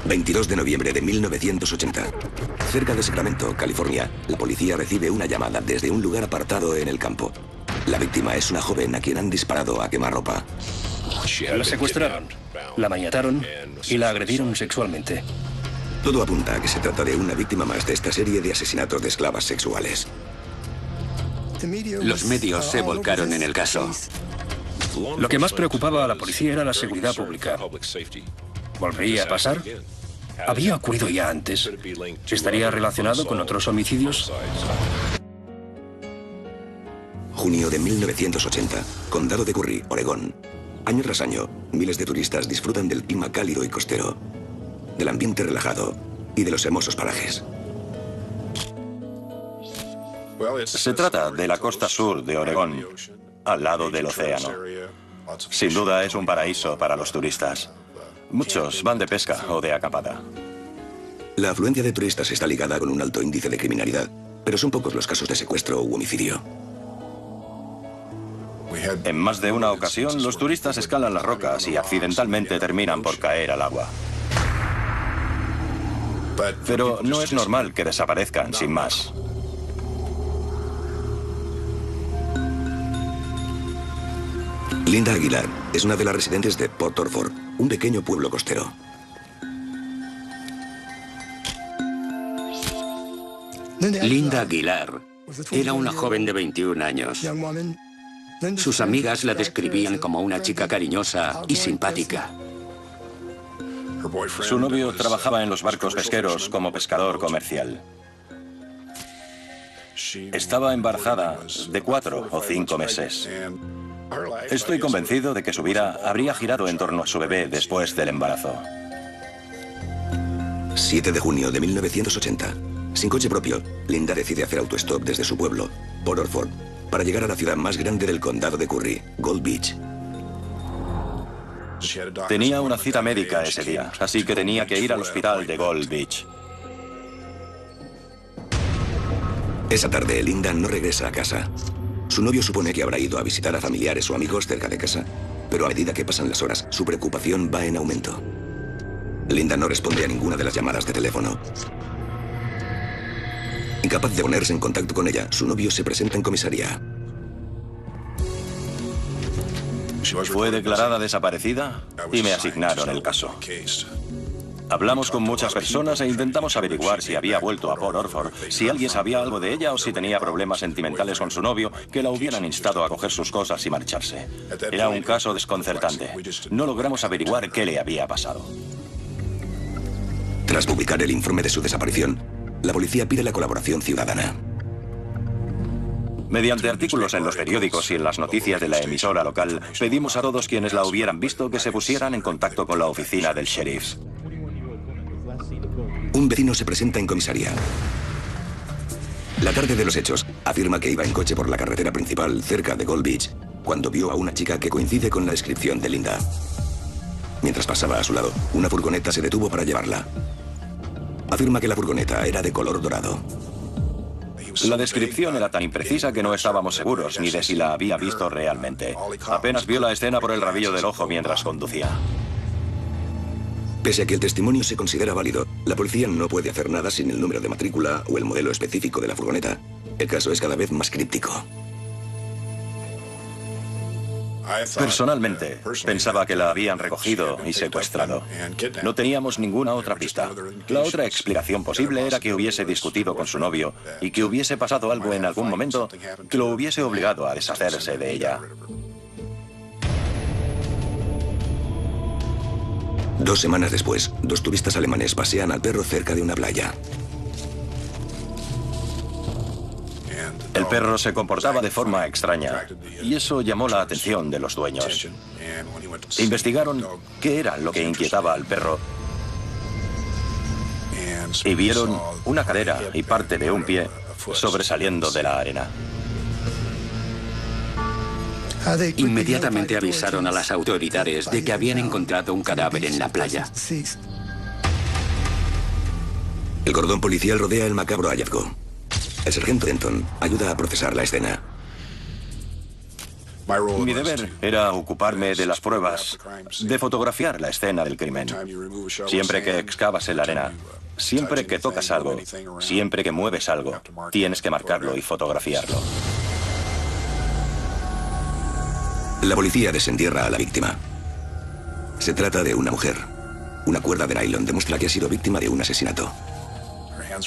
22 de noviembre de 1980. Cerca de Sacramento, California, la policía recibe una llamada desde un lugar apartado en el campo. La víctima es una joven a quien han disparado a quemarropa. La secuestraron, la maniataron y la agredieron sexualmente. Todo apunta a que se trata de una víctima más de esta serie de asesinatos de esclavas sexuales. Los medios se volcaron en el caso. Lo que más preocupaba a la policía era la seguridad pública. ¿Volvería a pasar? ¿Había ocurrido ya antes? ¿Estaría relacionado con otros homicidios? Junio de 1980, Condado de Curry, Oregón. Año tras año, miles de turistas disfrutan del clima cálido y costero, del ambiente relajado y de los hermosos parajes. Se trata de la costa sur de Oregón, al lado del océano. Sin duda es un paraíso para los turistas. Muchos van de pesca o de acampada. La afluencia de turistas está ligada con un alto índice de criminalidad, pero son pocos los casos de secuestro u homicidio. En más de una ocasión, los turistas escalan las rocas y accidentalmente terminan por caer al agua. Pero no es normal que desaparezcan sin más. Linda Aguilar es una de las residentes de Port Orford, un pequeño pueblo costero. Linda Aguilar era una joven de 21 años. Sus amigas la describían como una chica cariñosa y simpática. Su novio trabajaba en los barcos pesqueros como pescador comercial. Estaba embarazada de 4 o 5 meses. Estoy convencido de que su vida habría girado en torno a su bebé después del embarazo. 7 de junio de 1980. Sin coche propio, Linda decide hacer autostop desde su pueblo, Port Orford, para llegar a la ciudad más grande del condado de Curry, Gold Beach. Tenía una cita médica ese día, así que tenía que ir al hospital de Gold Beach. Esa tarde, Linda no regresa a casa. Su novio supone que habrá ido a visitar a familiares o amigos cerca de casa, pero a medida que pasan las horas, su preocupación va en aumento. Linda no responde a ninguna de las llamadas de teléfono. Incapaz de ponerse en contacto con ella, su novio se presenta en comisaría. Fue declarada desaparecida y me asignaron el caso. Hablamos con muchas personas e intentamos averiguar si había vuelto a Port Orford, si alguien sabía algo de ella o si tenía problemas sentimentales con su novio que la hubieran instado a coger sus cosas y marcharse. Era un caso desconcertante. No logramos averiguar qué le había pasado. Tras publicar el informe de su desaparición, la policía pide la colaboración ciudadana. Mediante artículos en los periódicos y en las noticias de la emisora local, pedimos a todos quienes la hubieran visto que se pusieran en contacto con la oficina del sheriff. Un vecino se presenta en comisaría. La tarde de los hechos, afirma que iba en coche por la carretera principal cerca de Gold Beach cuando vio a una chica que coincide con la descripción de Linda. Mientras pasaba a su lado, una furgoneta se detuvo para llevarla. Afirma que la furgoneta era de color dorado. La descripción era tan imprecisa que no estábamos seguros ni de si la había visto realmente. Apenas vio la escena por el rabillo del ojo mientras conducía. Pese a que el testimonio se considera válido, la policía no puede hacer nada sin el número de matrícula o el modelo específico de la furgoneta. El caso es cada vez más críptico. Personalmente, pensaba que la habían recogido y secuestrado. No teníamos ninguna otra pista. La otra explicación posible era que hubiese discutido con su novio y que hubiese pasado algo en algún momento que lo hubiese obligado a deshacerse de ella. 2 semanas después, 2 turistas alemanes pasean al perro cerca de una playa. El perro se comportaba de forma extraña y eso llamó la atención de los dueños. Investigaron qué era lo que inquietaba al perro y vieron una cadera y parte de un pie sobresaliendo de la arena. Inmediatamente avisaron a las autoridades de que habían encontrado un cadáver en la playa. El cordón policial rodea el macabro hallazgo. El sargento Denton ayuda a procesar la escena. Mi deber era ocuparme de las pruebas, de fotografiar la escena del crimen. Siempre que excavas en la arena, siempre que tocas algo, siempre que mueves algo, tienes que marcarlo y fotografiarlo. La policía desentierra a la víctima. Se trata de una mujer. Una cuerda de nylon demuestra que ha sido víctima de un asesinato.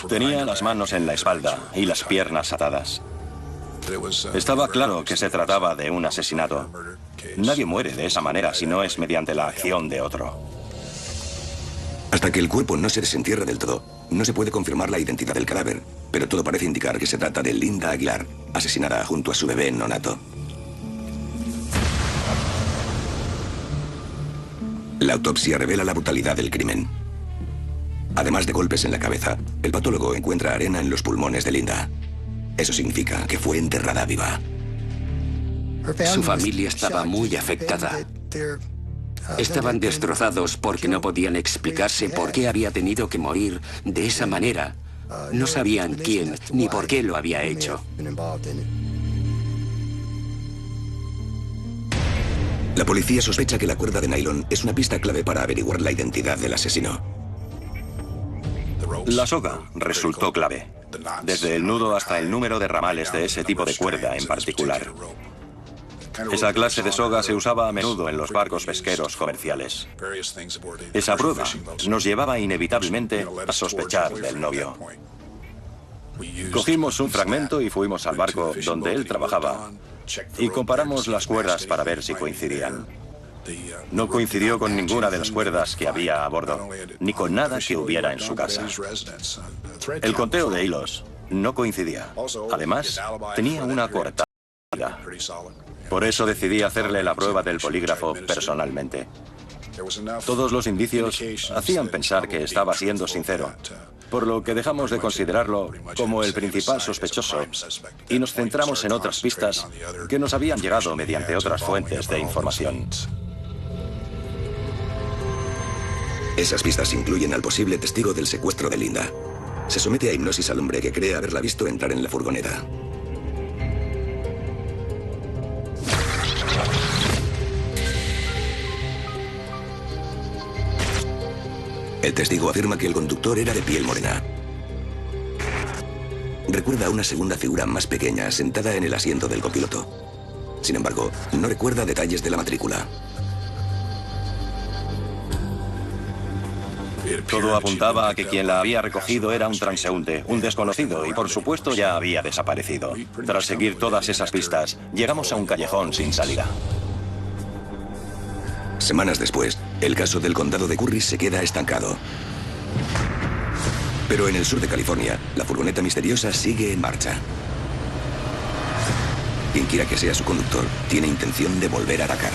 Tenía las manos en la espalda y las piernas atadas. Estaba claro que se trataba de un asesinato. Nadie muere de esa manera si no es mediante la acción de otro. Hasta que el cuerpo no se desentierra del todo, no se puede confirmar la identidad del cadáver, pero todo parece indicar que se trata de Linda Aguilar, asesinada junto a su bebé nonato. La autopsia revela la brutalidad del crimen. Además de golpes en la cabeza, el patólogo encuentra arena en los pulmones de Linda. Eso significa que fue enterrada viva. Su familia estaba muy afectada. Estaban destrozados porque no podían explicarse por qué había tenido que morir de esa manera. No sabían quién ni por qué lo había hecho. La policía sospecha que la cuerda de nylon es una pista clave para averiguar la identidad del asesino. La soga resultó clave, desde el nudo hasta el número de ramales de ese tipo de cuerda en particular. Esa clase de soga se usaba a menudo en los barcos pesqueros comerciales. Esa prueba nos llevaba inevitablemente a sospechar del novio. Cogimos un fragmento y fuimos al barco donde él trabajaba y comparamos las cuerdas para ver si coincidían. No coincidió con ninguna de las cuerdas que había a bordo, ni con nada que hubiera en su casa. El conteo de hilos no coincidía. Además, tenía una cortada. Por eso decidí hacerle la prueba del polígrafo personalmente. Todos los indicios hacían pensar que estaba siendo sincero, por lo que dejamos de considerarlo como el principal sospechoso y nos centramos en otras pistas que nos habían llegado mediante otras fuentes de información. Esas pistas incluyen al posible testigo del secuestro de Linda. Se somete a hipnosis al hombre que cree haberla visto entrar en la furgoneta. El testigo afirma que el conductor era de piel morena. Recuerda a una segunda figura más pequeña sentada en el asiento del copiloto. Sin embargo, no recuerda detalles de la matrícula. Todo apuntaba a que quien la había recogido era un transeúnte, un desconocido, y por supuesto ya había desaparecido. Tras seguir todas esas pistas, llegamos a un callejón sin salida. Semanas después, el caso del condado de Curry se queda estancado. Pero en el sur de California, la furgoneta misteriosa sigue en marcha. Quien quiera que sea su conductor, tiene intención de volver a atacar.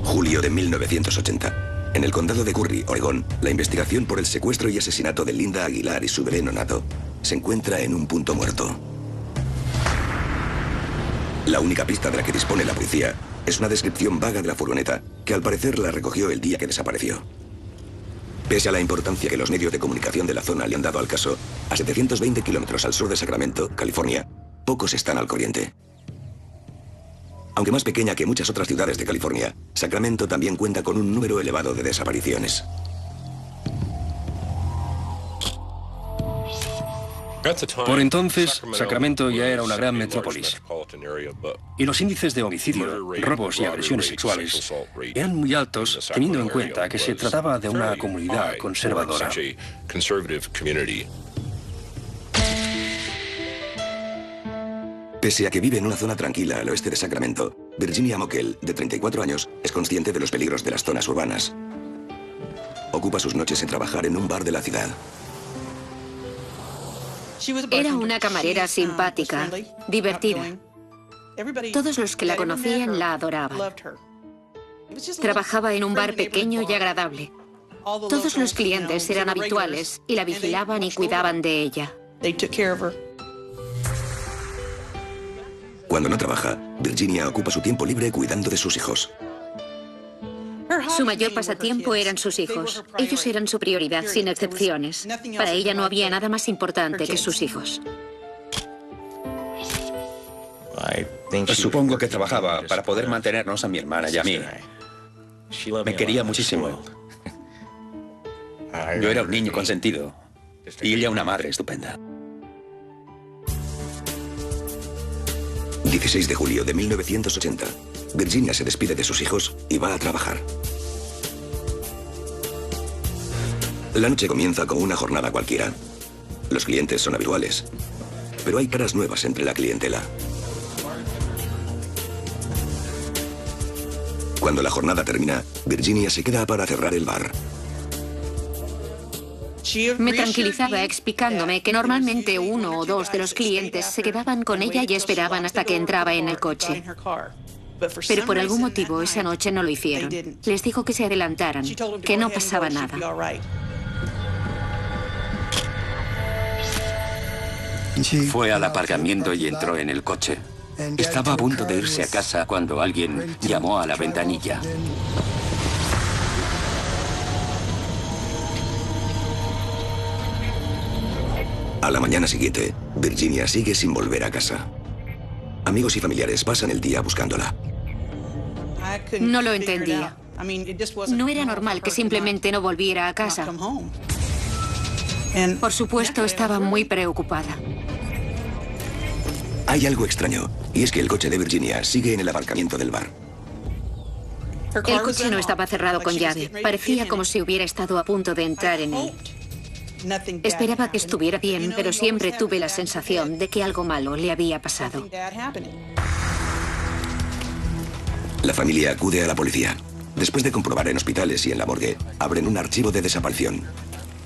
Julio de 1980. En el condado de Curry, Oregón, la investigación por el secuestro y asesinato de Linda Aguilar y su bebé nonato se encuentra en un punto muerto. La única pista de la que dispone la policía es una descripción vaga de la furgoneta, que al parecer la recogió el día que desapareció. Pese a la importancia que los medios de comunicación de la zona le han dado al caso, a 720 kilómetros al sur de Sacramento, California, pocos están al corriente. Aunque más pequeña que muchas otras ciudades de California, Sacramento también cuenta con un número elevado de desapariciones. Por entonces, Sacramento ya era una gran metrópolis. Y los índices de homicidio, robos y agresiones sexuales eran muy altos, teniendo en cuenta que se trataba de una comunidad conservadora. Pese a que vive en una zona tranquila al oeste de Sacramento, Virginia Mockel, de 34 años, es consciente de los peligros de las zonas urbanas. Ocupa sus noches en trabajar en un bar de la ciudad. Era una camarera simpática, divertida. Todos los que la conocían la adoraban. Trabajaba en un bar pequeño y agradable. Todos los clientes eran habituales y la vigilaban y cuidaban de ella. Cuando no trabaja, Virginia ocupa su tiempo libre cuidando de sus hijos. Su mayor pasatiempo eran sus hijos. Ellos eran su prioridad, sin excepciones. Para ella no había nada más importante que sus hijos. Supongo que trabajaba para poder mantenernos a mi hermana y a mí. Me quería muchísimo. Yo era un niño consentido y ella una madre estupenda. 16 de julio de 1980. Virginia se despide de sus hijos y va a trabajar. La noche comienza con una jornada cualquiera. Los clientes son habituales, pero hay caras nuevas entre la clientela. Cuando la jornada termina, Virginia se queda para cerrar el bar. Me tranquilizaba explicándome que normalmente uno o dos de los clientes se quedaban con ella y esperaban hasta que entraba en el coche. Pero por algún motivo esa noche no lo hicieron. Les dijo que se adelantaran, que no pasaba nada. Fue al aparcamiento y entró en el coche. Estaba a punto de irse a casa cuando alguien llamó a la ventanilla. A la mañana siguiente, Virginia sigue sin volver a casa. Amigos y familiares pasan el día buscándola. No lo entendía. No era normal que simplemente no volviera a casa. Por supuesto, estaba muy preocupada. Hay algo extraño, y es que el coche de Virginia sigue en el aparcamiento del bar. El coche no estaba cerrado con llave. Parecía como si hubiera estado a punto de entrar en él. Esperaba que estuviera bien, pero siempre tuve la sensación de que algo malo le había pasado. La familia acude a la policía. Después de comprobar en hospitales y en la morgue, abren un archivo de desaparición.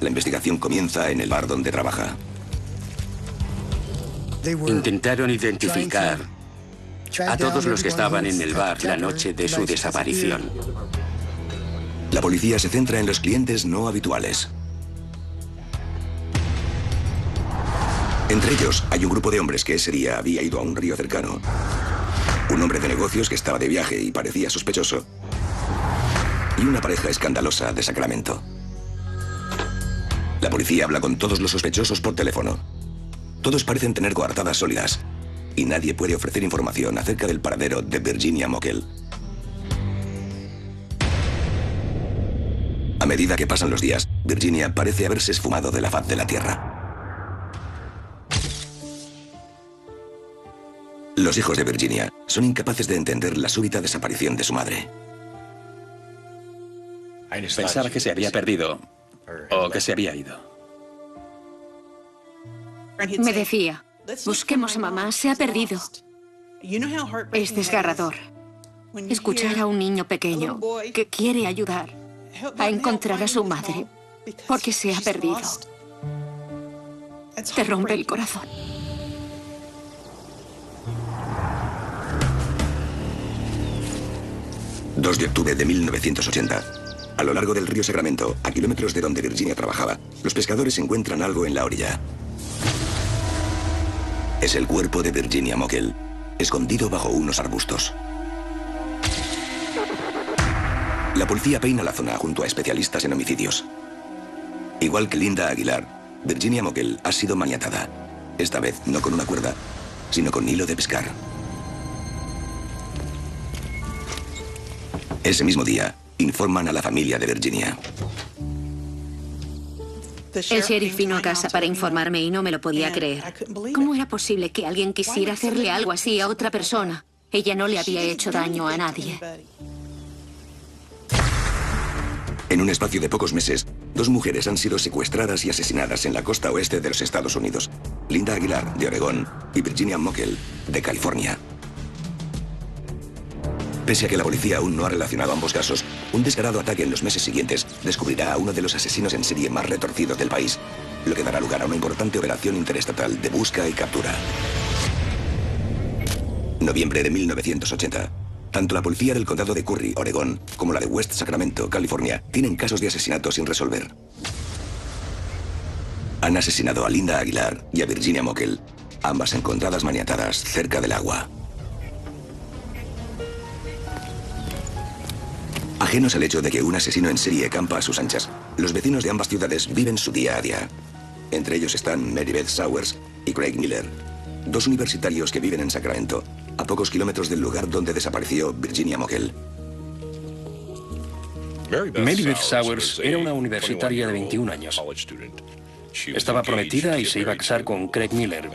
La investigación comienza en el bar donde trabaja. Intentaron identificar a todos los que estaban en el bar la noche de su desaparición. La policía se centra en los clientes no habituales. Entre ellos, hay un grupo de hombres que ese día había ido a un río cercano. Un hombre de negocios que estaba de viaje y parecía sospechoso. Y una pareja escandalosa de Sacramento. La policía habla con todos los sospechosos por teléfono. Todos parecen tener coartadas sólidas. Y nadie puede ofrecer información acerca del paradero de Virginia Mokell. A medida que pasan los días, Virginia parece haberse esfumado de la faz de la tierra. Los hijos de Virginia son incapaces de entender la súbita desaparición de su madre. Pensaba que se había perdido o que se había ido. Me decía, busquemos a mamá, se ha perdido. Es desgarrador escuchar a un niño pequeño que quiere ayudar a encontrar a su madre porque se ha perdido. Te rompe el corazón. El 2 de octubre de 1980. A lo largo del río Sacramento, a kilómetros de donde Virginia trabajaba, los pescadores encuentran algo en la orilla. Es el cuerpo de Virginia Mokell, escondido bajo unos arbustos. La policía peina la zona junto a especialistas en homicidios. Igual que Linda Aguilar, Virginia Mokell ha sido maniatada. Esta vez no con una cuerda, sino con hilo de pescar. Ese mismo día, informan a la familia de Virginia. El sheriff vino a casa para informarme y no me lo podía creer. ¿Cómo era posible que alguien quisiera hacerle algo así a otra persona? Ella no le había hecho daño a nadie. En un espacio de pocos meses, 2 mujeres han sido secuestradas y asesinadas en la costa oeste de los Estados Unidos. Linda Aguilar, de Oregón, y Virginia Mokell, de California. Pese a que la policía aún no ha relacionado ambos casos, un descarado ataque en los meses siguientes descubrirá a uno de los asesinos en serie más retorcidos del país, lo que dará lugar a una importante operación interestatal de busca y captura. Noviembre de 1980. Tanto la policía del condado de Curry, Oregón, como la de West Sacramento, California, tienen casos de asesinato sin resolver. Han asesinado a Linda Aguilar y a Virginia Mokell, ambas encontradas maniatadas cerca del agua. Ajenos al hecho de que un asesino en serie campa a sus anchas, los vecinos de ambas ciudades viven su día a día. Entre ellos están Mary Beth Sowers y Craig Miller, 2 universitarios que viven en Sacramento a pocos kilómetros del lugar donde desapareció Virginia Mokell. Mary Beth Sowers era una universitaria de 21 años. Estaba prometida y se iba a casar con Craig Miller.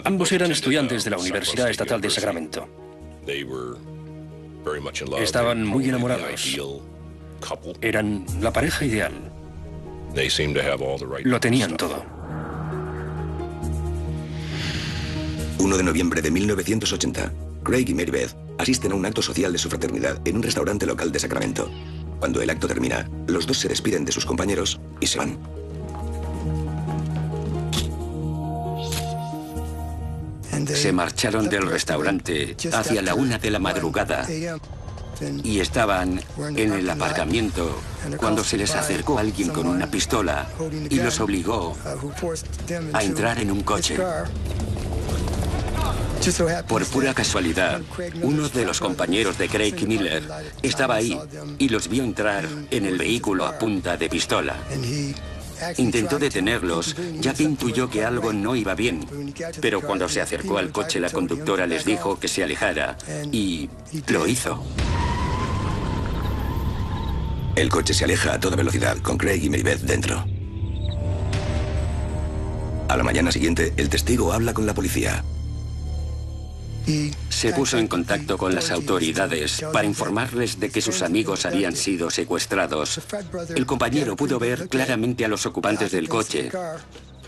Ambos eran estudiantes de la Universidad Estatal de Sacramento. Estaban muy enamorados. Eran la pareja ideal. Lo tenían todo. 1 de noviembre de 1980, Craig y Mary Beth asisten a un acto social de su fraternidad en un restaurante local de Sacramento. Cuando el acto termina, los dos se despiden de sus compañeros y se van. Se marcharon del restaurante hacia la 1 de la madrugada y estaban en el aparcamiento cuando se les acercó alguien con una pistola y los obligó a entrar en un coche. Por pura casualidad, uno de los compañeros de Craig Miller estaba ahí y los vio entrar en el vehículo a punta de pistola. Intentó detenerlos, ya que intuyó que algo no iba bien, pero cuando se acercó al coche la conductora les dijo que se alejara y lo hizo. El coche se aleja a toda velocidad con Craig y Mary Beth dentro. A la mañana siguiente, el testigo habla con la policía. Se puso en contacto con las autoridades para informarles de que sus amigos habían sido secuestrados. El compañero pudo ver claramente a los ocupantes del coche.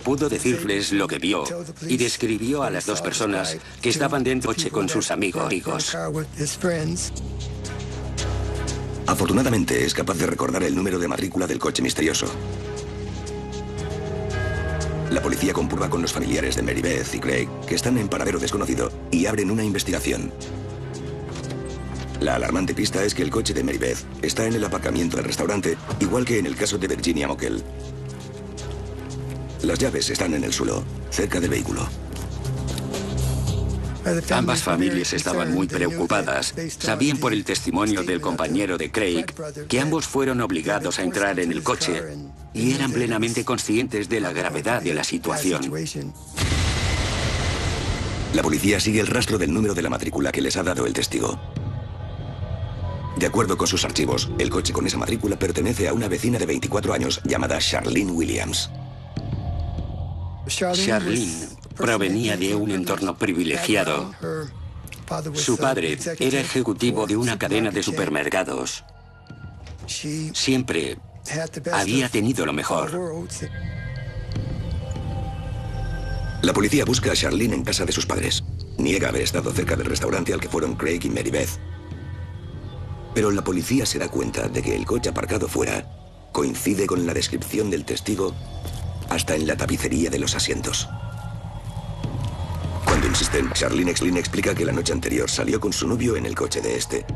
Pudo decirles lo que vio y describió a las dos personas que estaban dentro del coche con sus amigos. Afortunadamente, es capaz de recordar el número de matrícula del coche misterioso. La policía comprueba con los familiares de Mary Beth y Craig que están en paradero desconocido y abren una investigación. La alarmante pista es que el coche de Mary Beth está en el aparcamiento del restaurante, igual que en el caso de Virginia Mokell. Las llaves están en el suelo, cerca del vehículo. Ambas familias estaban muy preocupadas. Sabían por el testimonio del compañero de Craig que ambos fueron obligados a entrar en el coche y eran plenamente conscientes de la gravedad de la situación. La policía sigue el rastro del número de la matrícula que les ha dado el testigo. De acuerdo con sus archivos, el coche con esa matrícula pertenece a una vecina de 24 años llamada Charlene Williams. Charlene provenía de un entorno privilegiado. Su padre era ejecutivo de una cadena de supermercados. Siempre había tenido lo mejor. La policía busca a Charlene en casa de sus padres. Niega haber estado cerca del restaurante al que fueron Craig y Mary Beth. Pero la policía se da cuenta de que el coche aparcado fuera coincide con la descripción del testigo hasta en la tapicería de los asientos. Cuando insisten, Charlene explica que la noche anterior salió con su novio en el coche de este,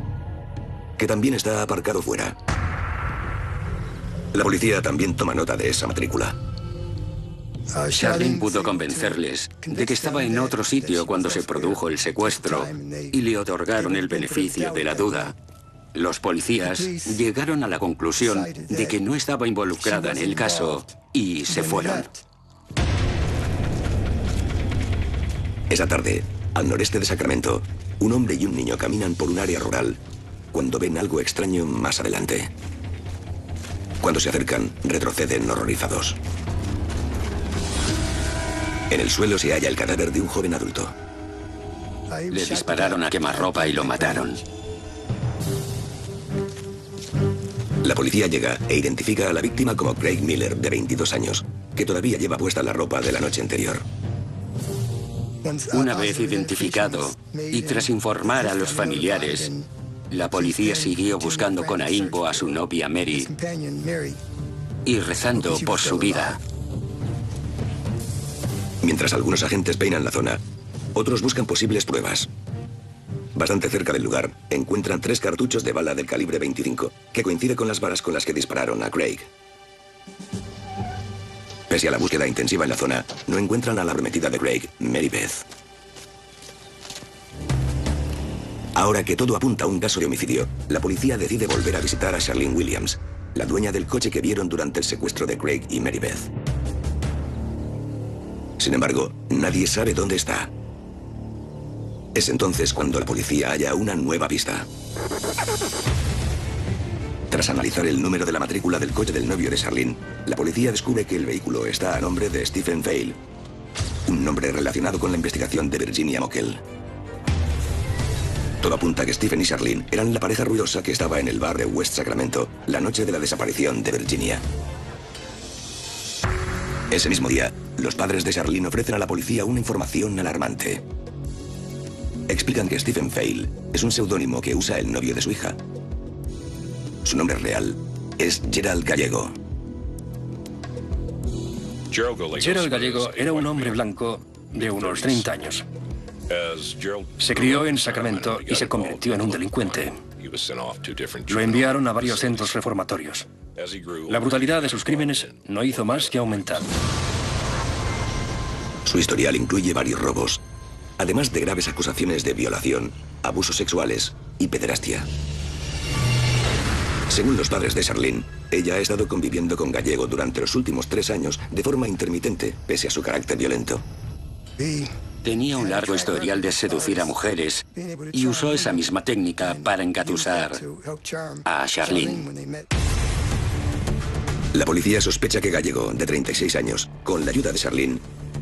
que también está aparcado fuera. La policía también toma nota de esa matrícula. Charlene pudo convencerles de que estaba en otro sitio cuando se produjo el secuestro y le otorgaron el beneficio de la duda. Los policías llegaron a la conclusión de que no estaba involucrada en el caso y se fueron. Esa tarde, al noreste de Sacramento, un hombre y un niño caminan por un área rural cuando ven algo extraño más adelante. Cuando se acercan, retroceden horrorizados. En el suelo se halla el cadáver de un joven adulto. Le dispararon a quemarropa y lo mataron. La policía llega e identifica a la víctima como Craig Miller, de 22 años, que todavía lleva puesta la ropa de la noche anterior. Una vez identificado y tras informar a los familiares, la policía siguió buscando con ahínco a su novia Mary y rezando por su vida. Mientras algunos agentes peinan la zona, otros buscan posibles pruebas. Bastante cerca del lugar, encuentran 3 cartuchos de bala del calibre 25, que coincide con las balas con las que dispararon a Craig. Pese a la búsqueda intensiva en la zona, no encuentran a la arremetida de Craig, Mary Beth. Ahora que todo apunta a un caso de homicidio, la policía decide volver a visitar a Charlene Williams, la dueña del coche que vieron durante el secuestro de Craig y Mary Beth. Sin embargo, nadie sabe dónde está. Es entonces cuando la policía halla una nueva pista. Tras analizar el número de la matrícula del coche del novio de Charlene, la policía descubre que el vehículo está a nombre de Stephen Fail, un nombre relacionado con la investigación de Virginia Mockel. Todo apunta a que Stephen y Charlene eran la pareja ruidosa que estaba en el bar de West Sacramento la noche de la desaparición de Virginia. Ese mismo día, los padres de Charlene ofrecen a la policía una información alarmante. Explican que Stephen Fail es un seudónimo que usa el novio de su hija. Su nombre real es Gerald Gallego. Gerald Gallego era un hombre blanco de unos 30 años. Se crió en Sacramento y se convirtió en un delincuente. Lo enviaron a varios centros reformatorios. La brutalidad de sus crímenes no hizo más que aumentar. Su historial incluye varios robos, además de graves acusaciones de violación, abusos sexuales y pederastia. Según los padres de Charlene, ella ha estado conviviendo con Gallego durante los últimos 3 años de forma intermitente, pese a su carácter violento. Tenía un largo historial de seducir a mujeres y usó esa misma técnica para engatusar a Charlene. La policía sospecha que Gallego, de 36 años, con la ayuda de Charlene,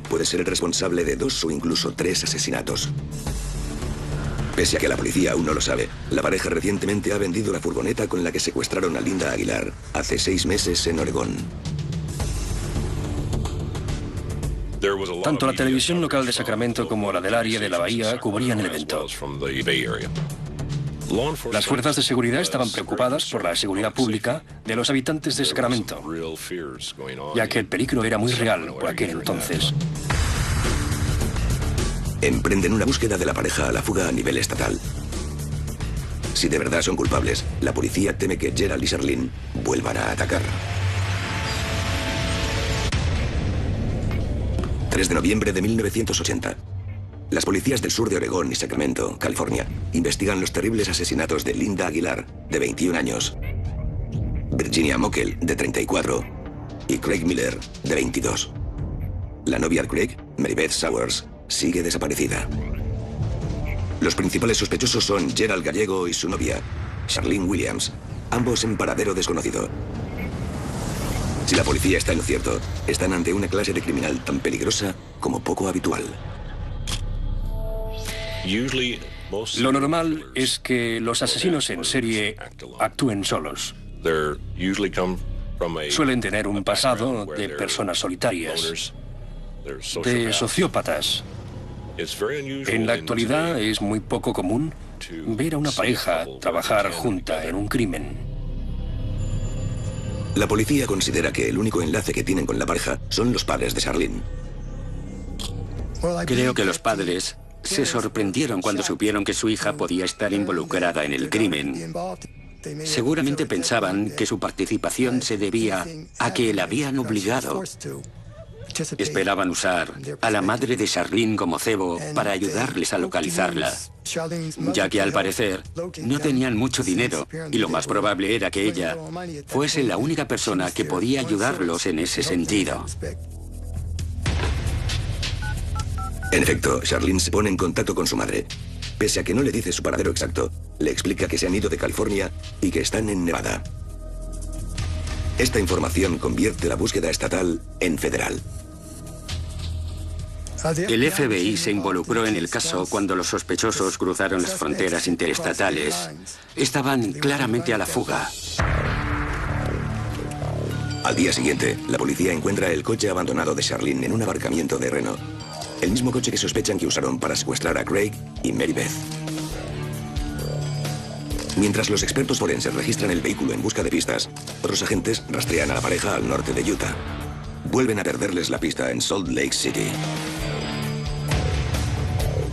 puede ser el responsable de 2 o incluso 3 asesinatos. Pese a que la policía aún no lo sabe, la pareja recientemente ha vendido la furgoneta con la que secuestraron a Linda Aguilar hace 6 meses en Oregón. Tanto la televisión local de Sacramento como la del área de la bahía cubrían el evento. Las fuerzas de seguridad estaban preocupadas por la seguridad pública de los habitantes de Sacramento, ya que el peligro era muy real por aquel entonces. Emprenden una búsqueda de la pareja a la fuga a nivel estatal. Si de verdad son culpables, la policía teme que Gerald y Charlene vuelvan a atacar. 3 de noviembre de 1980. Las policías del sur de Oregón y Sacramento, California, investigan los terribles asesinatos de Linda Aguilar, de 21 años, Virginia Mockel, de 34, y Craig Miller, de 22. La novia de Craig, Mary Beth Sowers, sigue desaparecida. Los principales sospechosos son Gerald Gallego y su novia, Charlene Williams, ambos en paradero desconocido. Si la policía está en lo cierto, están ante una clase de criminal tan peligrosa como poco habitual. Lo normal es que los asesinos en serie actúen solos. Suelen tener un pasado de personas solitarias, de sociópatas. En la actualidad es muy poco común ver a una pareja trabajar junta en un crimen. La policía considera que el único enlace que tienen con la pareja son los padres de Charlene. Creo que los padres se sorprendieron cuando supieron que su hija podía estar involucrada en el crimen. Seguramente pensaban que su participación se debía a que la habían obligado. Esperaban usar a la madre de Charlene como cebo para ayudarles a localizarla, ya que al parecer no tenían mucho dinero y lo más probable era que ella fuese la única persona que podía ayudarlos en ese sentido. En efecto, Charlene se pone en contacto con su madre. Pese a que no le dice su paradero exacto, le explica que se han ido de California y que están en Nevada. Esta información convierte la búsqueda estatal en federal. El FBI se involucró en el caso cuando los sospechosos cruzaron las fronteras interestatales. Estaban claramente a la fuga. Al día siguiente, la policía encuentra el coche abandonado de Charlene en un aparcamiento de Reno. El mismo coche que sospechan que usaron para secuestrar a Craig y Mary Beth. Mientras los expertos forenses registran el vehículo en busca de pistas, otros agentes rastrean a la pareja al norte de Utah. Vuelven a perderles la pista en Salt Lake City.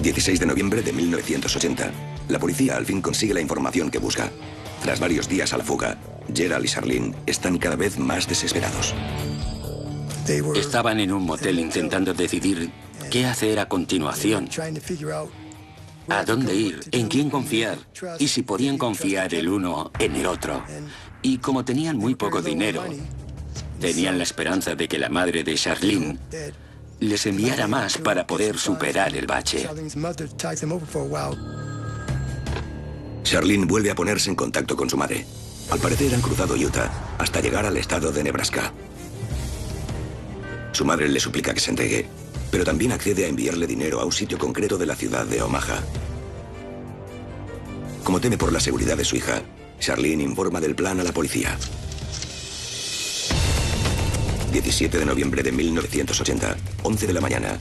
16 de noviembre de 1980. La policía al fin consigue la información que busca. Tras varios días a la fuga, Gerald y Charlene están cada vez más desesperados. Estaban en un motel intentando decidir qué hacer a continuación, a dónde ir, en quién confiar y si podían confiar el uno en el otro. Y como tenían muy poco dinero, tenían la esperanza de que la madre de Charlene les enviara más para poder superar el bache. Charlene vuelve a ponerse en contacto con su madre. Al parecer han cruzado Utah hasta llegar al estado de Nebraska. Su madre le suplica que se entregue, pero también accede a enviarle dinero a un sitio concreto de la ciudad de Omaha. Como teme por la seguridad de su hija, Charlene informa del plan a la policía. 17 de noviembre de 1980, 11 de la mañana.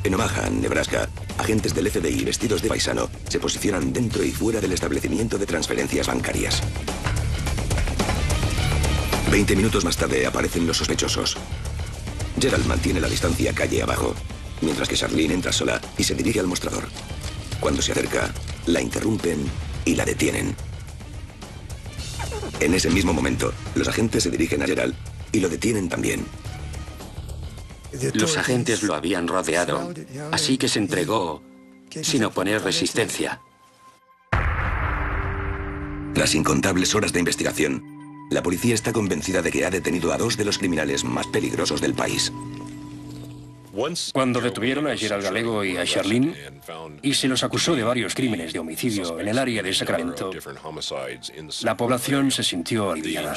En Omaha, Nebraska, agentes del FBI vestidos de paisano se posicionan dentro y fuera del establecimiento de transferencias bancarias. 20 minutos más tarde aparecen los sospechosos. Gerald mantiene la distancia calle abajo, mientras que Charlene entra sola y se dirige al mostrador. Cuando se acerca, la interrumpen y la detienen. En ese mismo momento, los agentes se dirigen a Gerald y lo detienen también. Los agentes lo habían rodeado, así que se entregó sin oponer resistencia. Tras incontables horas de investigación, la policía está convencida de que ha detenido a dos de los criminales más peligrosos del país. Cuando detuvieron a Gerald Gallego y a Charlene y se los acusó de varios crímenes de homicidio en el área de Sacramento, la población se sintió aliviada.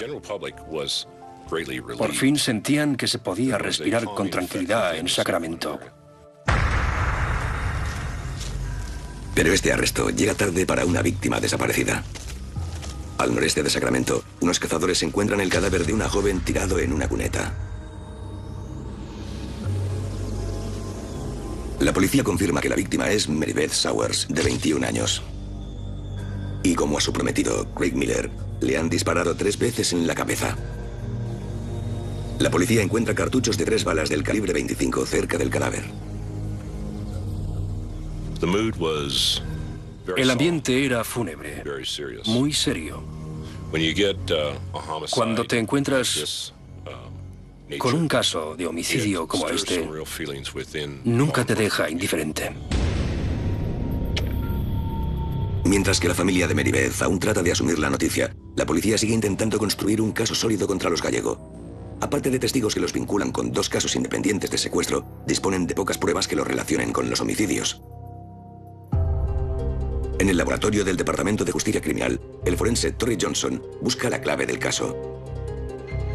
Por fin sentían que se podía respirar con tranquilidad en Sacramento. Pero este arresto llega tarde para una víctima desaparecida. Al noreste de Sacramento, unos cazadores encuentran el cadáver de una joven tirado en una cuneta. La policía confirma que la víctima es Mary Beth Sowers, de 21 años. Y como a su prometido, Craig Miller, le han disparado 3 veces en la cabeza. La policía encuentra cartuchos de 3 balas del calibre 25 cerca del cadáver. El ambiente era fúnebre, muy serio. Cuando te encuentras con un caso de homicidio como este, nunca te deja indiferente. Mientras que la familia de Mary Beth aún trata de asumir la noticia, la policía sigue intentando construir un caso sólido contra los Gallego. Aparte de testigos que los vinculan con 2 casos independientes de secuestro, disponen de pocas pruebas que los relacionen con los homicidios. En el laboratorio del Departamento de Justicia Criminal, el forense Torrey Johnson busca la clave del caso.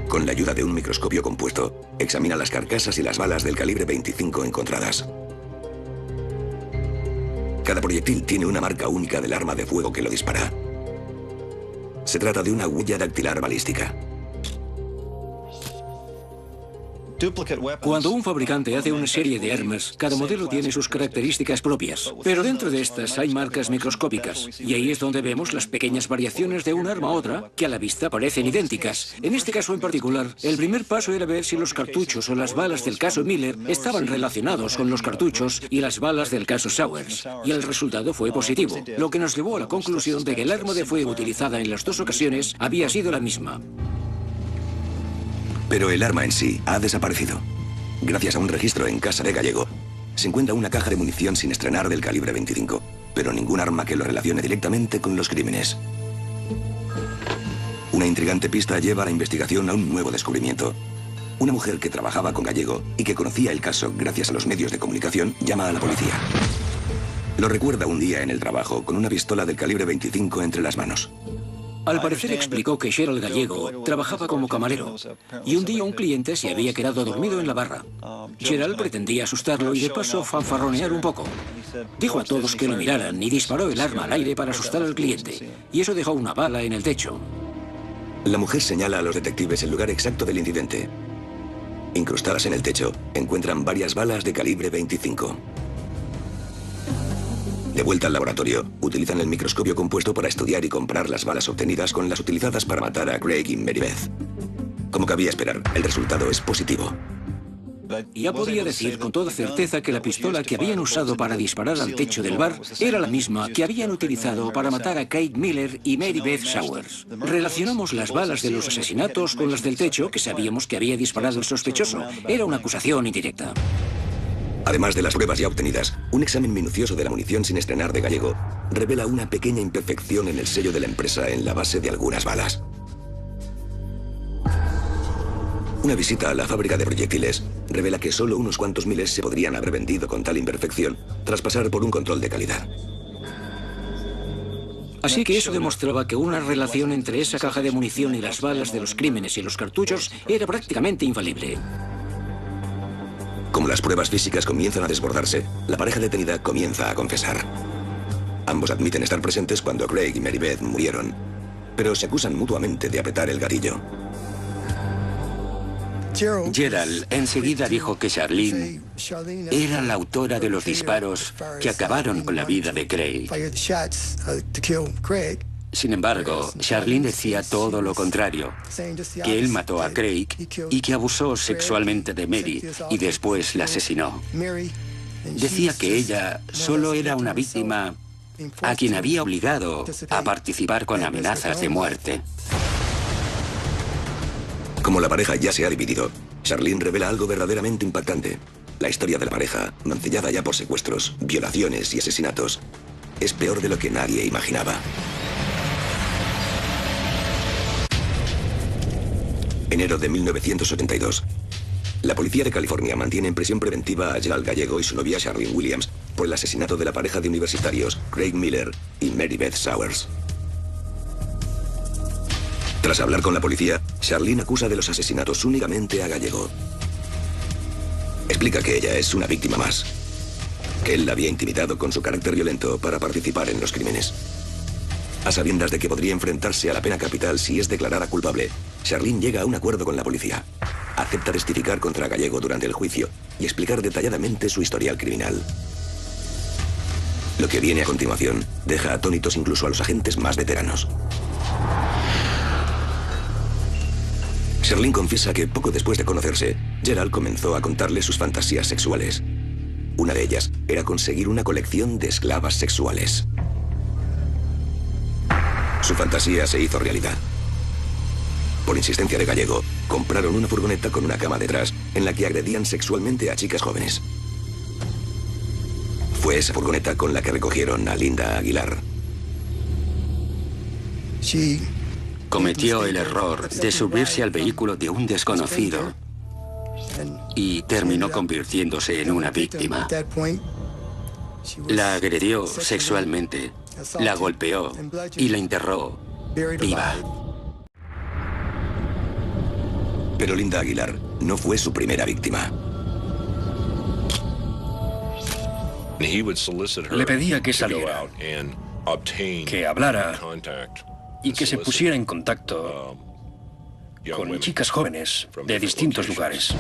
Con la ayuda de un microscopio compuesto, examina las carcasas y las balas del calibre 25 encontradas. Cada proyectil tiene una marca única del arma de fuego que lo dispara. Se trata de una huella dactilar balística. Cuando un fabricante hace una serie de armas, cada modelo tiene sus características propias. Pero dentro de estas hay marcas microscópicas. Y ahí es donde vemos las pequeñas variaciones de un arma a otra, que a la vista parecen idénticas. En este caso en particular, el primer paso era ver si los cartuchos o las balas del caso Miller estaban relacionados con los cartuchos y las balas del caso Sowers. Y el resultado fue positivo, lo que nos llevó a la conclusión de que el arma de fuego utilizada en las 2 ocasiones había sido la misma. Pero el arma en sí ha desaparecido. Gracias a un registro en casa de Gallego, se encuentra una caja de munición sin estrenar del calibre 25, pero ningún arma que lo relacione directamente con los crímenes. Una intrigante pista lleva a la investigación a un nuevo descubrimiento. Una mujer que trabajaba con Gallego y que conocía el caso gracias a los medios de comunicación llama a la policía. Lo recuerda un día en el trabajo con una pistola del calibre 25 entre las manos. Al parecer explicó que Gerald Gallego trabajaba como camarero y un día un cliente se había quedado dormido en la barra. Gerald pretendía asustarlo y de paso fanfarronear un poco. Dijo a todos que lo miraran y disparó el arma al aire para asustar al cliente, y eso dejó una bala en el techo. La mujer señala a los detectives el lugar exacto del incidente. Incrustadas en el techo, encuentran varias balas de calibre 25. De vuelta al laboratorio, utilizan el microscopio compuesto para estudiar y comparar las balas obtenidas con las utilizadas para matar a Craig y Mary Beth. Como cabía esperar, el resultado es positivo. Ya podía decir con toda certeza que la pistola que habían usado para disparar al techo del bar era la misma que habían utilizado para matar a Craig Miller y Mary Beth Sowers. Relacionamos las balas de los asesinatos con las del techo que sabíamos que había disparado el sospechoso. Era una acusación indirecta. Además de las pruebas ya obtenidas, un examen minucioso de la munición sin estrenar de Gallego revela una pequeña imperfección en el sello de la empresa en la base de algunas balas. Una visita a la fábrica de proyectiles revela que solo unos cuantos miles se podrían haber vendido con tal imperfección tras pasar por un control de calidad. Así que eso demostraba que una relación entre esa caja de munición y las balas de los crímenes y los cartuchos era prácticamente infalible. Como las pruebas físicas comienzan a desbordarse, la pareja detenida comienza a confesar. Ambos admiten estar presentes cuando Craig y Mary Beth murieron, pero se acusan mutuamente de apretar el gatillo. Gerald enseguida dijo que Charlene era la autora de los disparos que acabaron con la vida de Craig. Sin embargo, Charlene decía todo lo contrario, que él mató a Craig y que abusó sexualmente de Mary y después la asesinó. Decía que ella solo era una víctima a quien había obligado a participar con amenazas de muerte. Como la pareja ya se ha dividido, Charlene revela algo verdaderamente impactante. La historia de la pareja, mancillada ya por secuestros, violaciones y asesinatos, es peor de lo que nadie imaginaba. Enero de 1982. La policía de California mantiene en prisión preventiva a Gerald Gallego y su novia Charlene Williams por el asesinato de la pareja de universitarios Craig Miller y Mary Beth Sowers. Tras hablar con la policía, Charlene acusa de los asesinatos únicamente a Gallego. Explica que ella es una víctima más, que él la había intimidado con su carácter violento para participar en los crímenes. A sabiendas de que podría enfrentarse a la pena capital si es declarada culpable, Charlene llega a un acuerdo con la policía. Acepta testificar contra Gallego durante el juicio y explicar detalladamente su historial criminal. Lo que viene a continuación deja atónitos incluso a los agentes más veteranos. Charlene confiesa que poco después de conocerse, Gerald comenzó a contarle sus fantasías sexuales. Una de ellas era conseguir una colección de esclavas sexuales. Su fantasía se hizo realidad. Por insistencia de Gallego, compraron una furgoneta con una cama detrás en la que agredían sexualmente a chicas jóvenes. Fue esa furgoneta con la que recogieron a Linda Aguilar. Cometió el error de subirse al vehículo de un desconocido y terminó convirtiéndose en una víctima. La agredió sexualmente, la golpeó y la enterró viva. Pero Linda Aguilar no fue su primera víctima. Le pedía que saliera, que hablara y que se pusiera en contacto con chicas jóvenes de distintos lugares.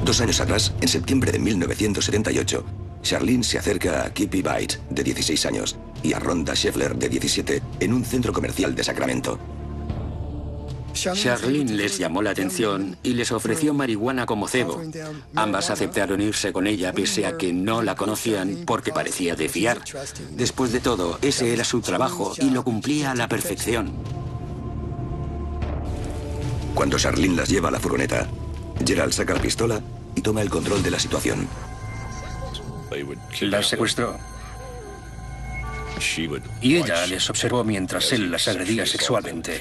2 años atrás, en septiembre de 1978, Charlene se acerca a Kippy Byte, de 16 años, y a Rhonda Scheffler, de 17, en un centro comercial de Sacramento. Charlene les llamó la atención y les ofreció marihuana como cebo. Ambas aceptaron irse con ella pese a que no la conocían porque parecía de fiar. Después de todo, ese era su trabajo y lo cumplía a la perfección. Cuando Charlene las lleva a la furgoneta, Gerald saca la pistola y toma el control de la situación. Las secuestró. Y ella les observó mientras él las agredía sexualmente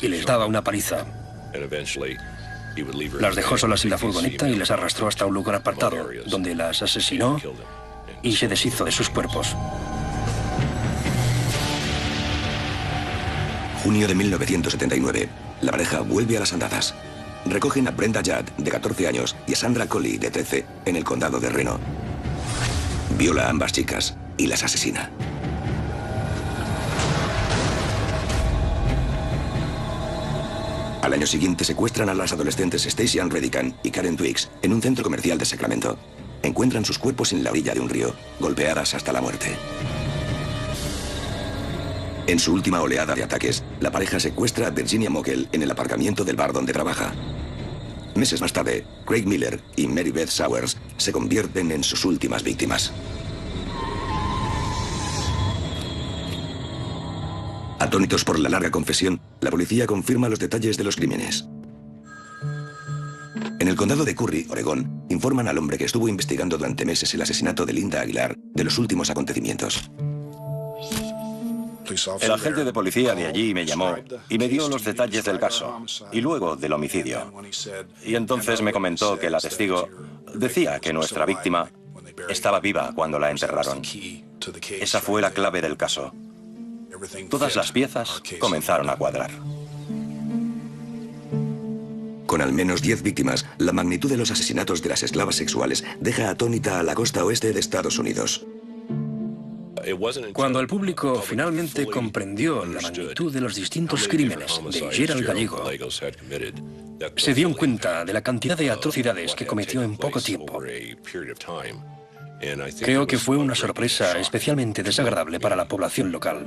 y les daba una paliza. Las dejó solas en la furgoneta y las arrastró hasta un lugar apartado, donde las asesinó y se deshizo de sus cuerpos. Junio de 1979. La pareja vuelve a las andadas. Recogen a Brenda Judd, de 14 años, y a Sandra Coley, de 13, en el condado de Reno. Viola a ambas chicas y las asesina. Al año siguiente secuestran a las adolescentes Stacy Ann Redican y Karen Twiggs en un centro comercial de Sacramento. Encuentran sus cuerpos en la orilla de un río, golpeadas hasta la muerte. En su última oleada de ataques, la pareja secuestra a Virginia Mogel en el aparcamiento del bar donde trabaja. Meses más tarde, Craig Miller y Mary Beth Sowers se convierten en sus últimas víctimas. Atónitos por la larga confesión, la policía confirma los detalles de los crímenes. En el condado de Curry, Oregón, informan al hombre que estuvo investigando durante meses el asesinato de Linda Aguilar de los últimos acontecimientos. El agente de policía de allí me llamó y me dio los detalles del caso y luego del homicidio. Y entonces me comentó que la testigo decía que nuestra víctima estaba viva cuando la enterraron. Esa fue la clave del caso. Todas las piezas comenzaron a cuadrar. Con al menos 10 víctimas, la magnitud de los asesinatos de las esclavas sexuales deja atónita a la costa oeste de Estados Unidos. Cuando el público finalmente comprendió la magnitud de los distintos crímenes de Gerald Gallego, se dio cuenta de la cantidad de atrocidades que cometió en poco tiempo. Creo que fue una sorpresa especialmente desagradable para la población local.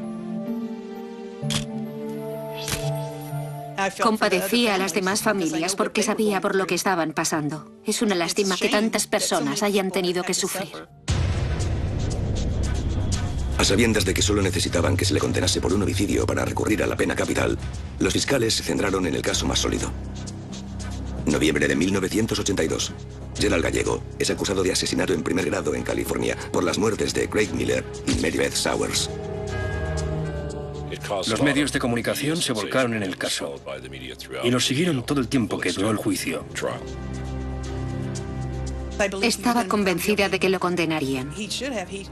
Compadecía a las demás familias porque sabía por lo que estaban pasando. Es una lástima que tantas personas hayan tenido que sufrir. A sabiendas de que solo necesitaban que se le condenase por un homicidio para recurrir a la pena capital, los fiscales se centraron en el caso más sólido. Noviembre de 1982. Gerald Gallego es acusado de asesinato en primer grado en California por las muertes de Craig Miller y Marybeth Sowers. Los medios de comunicación se volcaron en el caso y lo siguieron todo el tiempo que duró el juicio. Estaba convencida de que lo condenarían.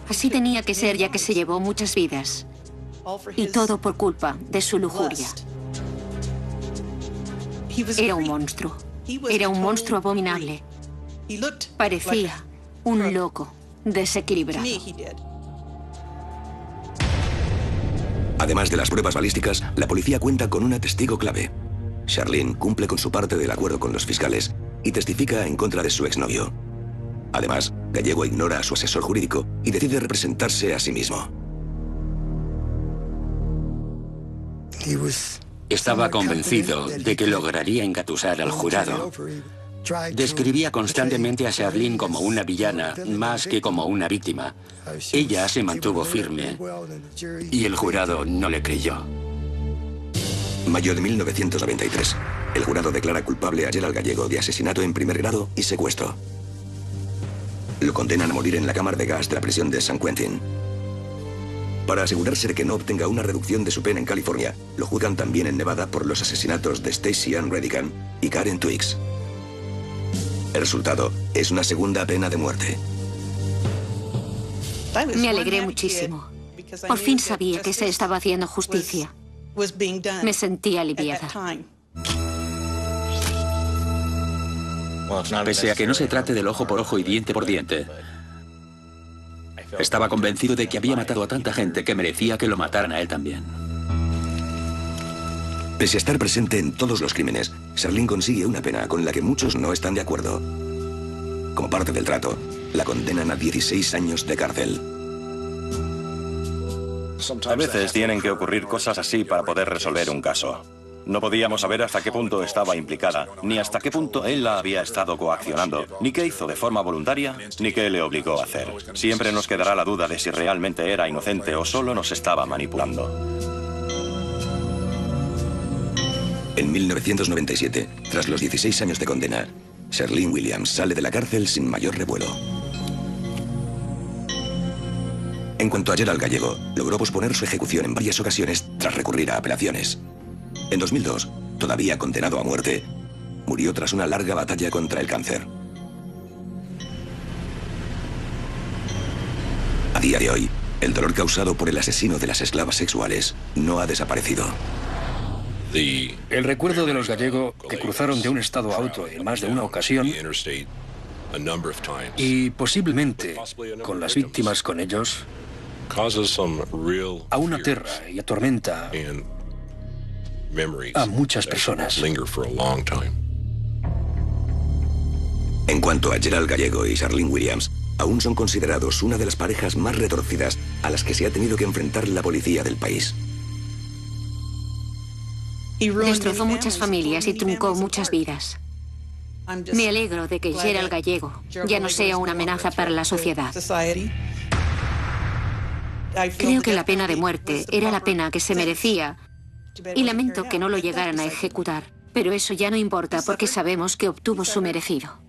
Así tenía que ser, ya que se llevó muchas vidas. Y todo por culpa de su lujuria. Era un monstruo. Era un monstruo abominable. Parecía un loco desequilibrado. Además de las pruebas balísticas, la policía cuenta con una testigo clave. Charlene cumple con su parte del acuerdo con los fiscales y testifica en contra de su exnovio. Además, Gallego ignora a su asesor jurídico y decide representarse a sí mismo. Estaba convencido de que lograría engatusar al jurado. Describía constantemente a Charlene como una villana, más que como una víctima. Ella se mantuvo firme y el jurado no le creyó. Mayo de 1993. El jurado declara culpable a Gerald Gallego de asesinato en primer grado y secuestro. Lo condenan a morir en la cámara de gas de la prisión de San Quentin. Para asegurarse de que no obtenga una reducción de su pena en California, lo juzgan también en Nevada por los asesinatos de Stacey Ann Redican y Karen Twiggs. El resultado es una segunda pena de muerte. Me alegré muchísimo. Por fin sabía que se estaba haciendo justicia. Me sentí aliviada. Pese a que no se trate del ojo por ojo y diente por diente, estaba convencido de que había matado a tanta gente que merecía que lo mataran a él también. Pese a estar presente en todos los crímenes, Charlene consigue una pena con la que muchos no están de acuerdo. Como parte del trato, la condenan a 16 años de cárcel. A veces tienen que ocurrir cosas así para poder resolver un caso. No podíamos saber hasta qué punto estaba implicada, ni hasta qué punto él la había estado coaccionando, ni qué hizo de forma voluntaria, ni qué le obligó a hacer. Siempre nos quedará la duda de si realmente era inocente o solo nos estaba manipulando. En 1997, tras los 16 años de condena, Charlene Williams sale de la cárcel sin mayor revuelo. En cuanto a Gerald Gallego, logró posponer su ejecución en varias ocasiones tras recurrir a apelaciones. En 2002, todavía condenado a muerte, murió tras una larga batalla contra el cáncer. A día de hoy, el dolor causado por el asesino de las esclavas sexuales no ha desaparecido. El recuerdo de los Gallego, que cruzaron de un estado a otro en más de una ocasión, y posiblemente con las víctimas con ellos, aún aterra y atormenta a muchas personas. En cuanto a Gerald Gallego y Charlene Williams, aún son considerados una de las parejas más retorcidas a las que se ha tenido que enfrentar la policía del país. Destrozó muchas familias y truncó muchas vidas. Me alegro de que Gerald Gallego ya no sea una amenaza para la sociedad. Creo que la pena de muerte era la pena que se merecía y lamento que no lo llegaran a ejecutar. Pero eso ya no importa porque sabemos que obtuvo su merecido.